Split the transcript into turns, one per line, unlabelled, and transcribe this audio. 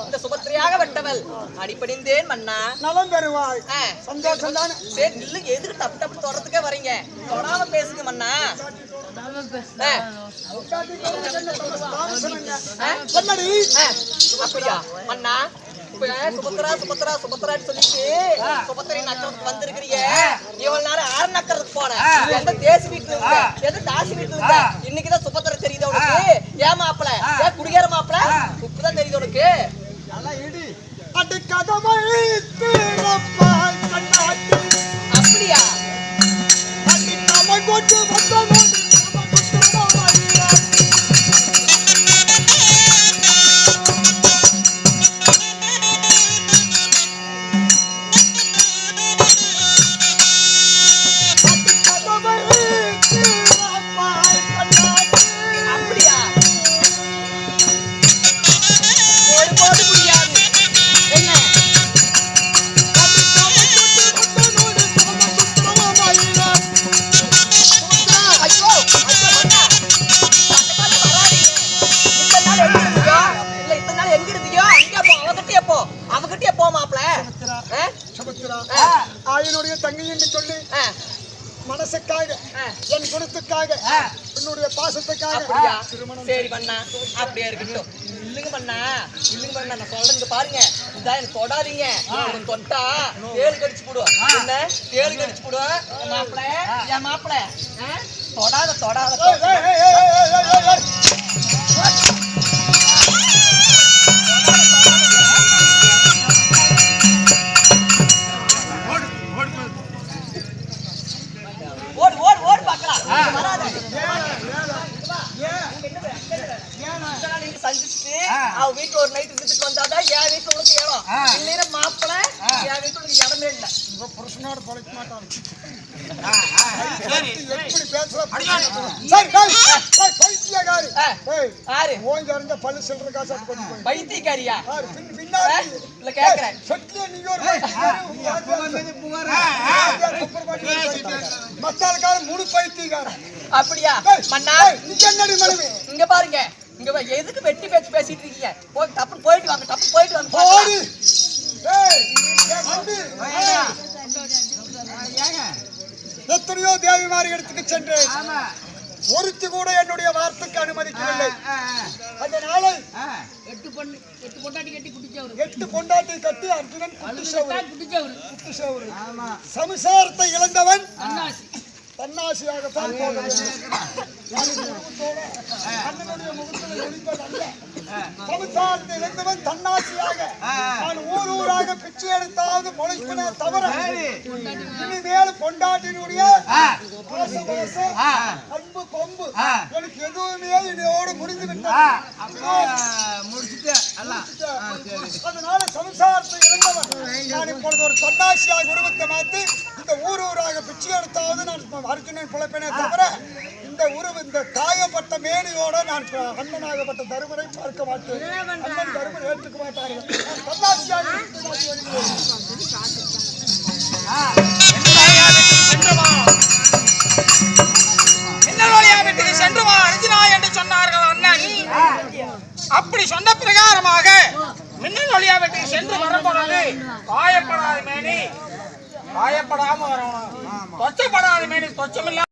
இந்த சுபத்திரையாக வெட்டவள் அடிபணிந்தேன் மன்னா.
நலம் பெறுவாய். சந்தோஷம் தானே.
சரி இல்ல, எதுக்கு டப்பு டப்பு தொடறதுக்கே வரீங்க? தொடாம பேசுங்க மன்னா. அப்படியா மன்னா? சுபத்ரா சுபத்ரா சுபத்ரான்னு சொல்லிட்டு சுபத்திரை நக்கறதுக்கு வந்திருக்கிறீங்க. இவ்வளவு நேரம் ஆறு நக்கறதுக்கு போன எந்த தேசி வீட்டுல இருந்த எந்த தாசி வீட்டுல இருந்த இன்னைக்குதான் சுபத்திரை தெரியுது உனக்கு? ஏன் மாப்பிள? ஏன் குடிகார மாப்பிள? உப்புதான் தெரியுது உனக்கு? அப்படியா?
தங்கை என்று சொல்லி மனசுக்காக என் குணத்துக்காக என்னுடைய பாசத்துக்காக
சரி பண்ணா அப்படியே இருக்கட்டும். இல்லைங்க பண்ணா, இல்லைங்க பண்ணா, நான் சொல்றேங்க பாருங்க. இதான் எனக்கு தொடாதீங்க. தொட்டா தேள் கடிச்சு போடுவோம். என்ன தேள் கடிச்சு போடுவோம்? மாப்பிள என் மாப்பிள தொடாத தொடாத. அவ வீட்டுல ஒரு நைட் இருந்துட்டு வந்தாதான் என் வீட்டுல உனக்கு இடம். இல்லைன்னா மாப்பிள என் வீட்டுல உனக்கு இடமே இல்லை.
புருஷனோட பொழைக்க மாட்டான்.
பைத்தியக்காரியா இல்ல கேக்குறேன்.
மத்தாளுக்காரன் முழு பைத்தியக்காரன்.
அப்படியா மன்னா? இங்க பாருங்க, இங்க எதுக்கு வெட்டி பேச்சு பேசிட்டு இருக்கீங்க? டப்பு போயிட்டு வாங்க, டப்பு போயிட்டு வாங்க.
எத்தனையோ தேவிமாரி இடத்துக்கு சென்றேன். ஒருத்தி கூட என்னுடைய வார்த்தைக்கு அனுமதிக்கவில்லை. அந்த நாளை 8 பொண்டாட்டி கட்டி அர்ஜுனன் குட்டிச்சவரு சம்சாரத்தை இழந்தவன் தன்னாசியாக அண்ணனுடைய முகத்தில் ஒளிப்பதல்ல. சம்சாரத்தை இழந்தவன் தன்னாசியாக நான் ஊர் ஊராக பிச்சை எடுத்தாவது முளைப்பினே தவிர இனிமேல் பொண்டாட்டினுடைய அன்பு கொம்பு எனக்கு எதுவுமே இதோடு முடிந்து விட்டது. அதனால சம்சாரத்தை இழந்தவன் நான் இப்பொழுது ஒரு தன்னாசியாக உருவத்தை மாற்றி இந்த ஊர் ஊராக பிச்சை எடுத்தாவது நான் அர்ஜுனன் பிழைப்பேனே தவிர இந்த காயப்பட்ட மேனியோட நான் அண்ணனாகப்பட்ட தருமரை பார்க்க மாட்டேன். அண்ணன் தருமர் ஏற்றுக்க மாட்டார்கள்.
அப்படி சொன்ன பிரகாரமாக மின்னல் வழியா வீட்டுக்கு சென்று வரப்போனது காயப்படாத மேனி காயப்படாம வரணும். தொச்சப்படாத மேனி தொச்சமில்ல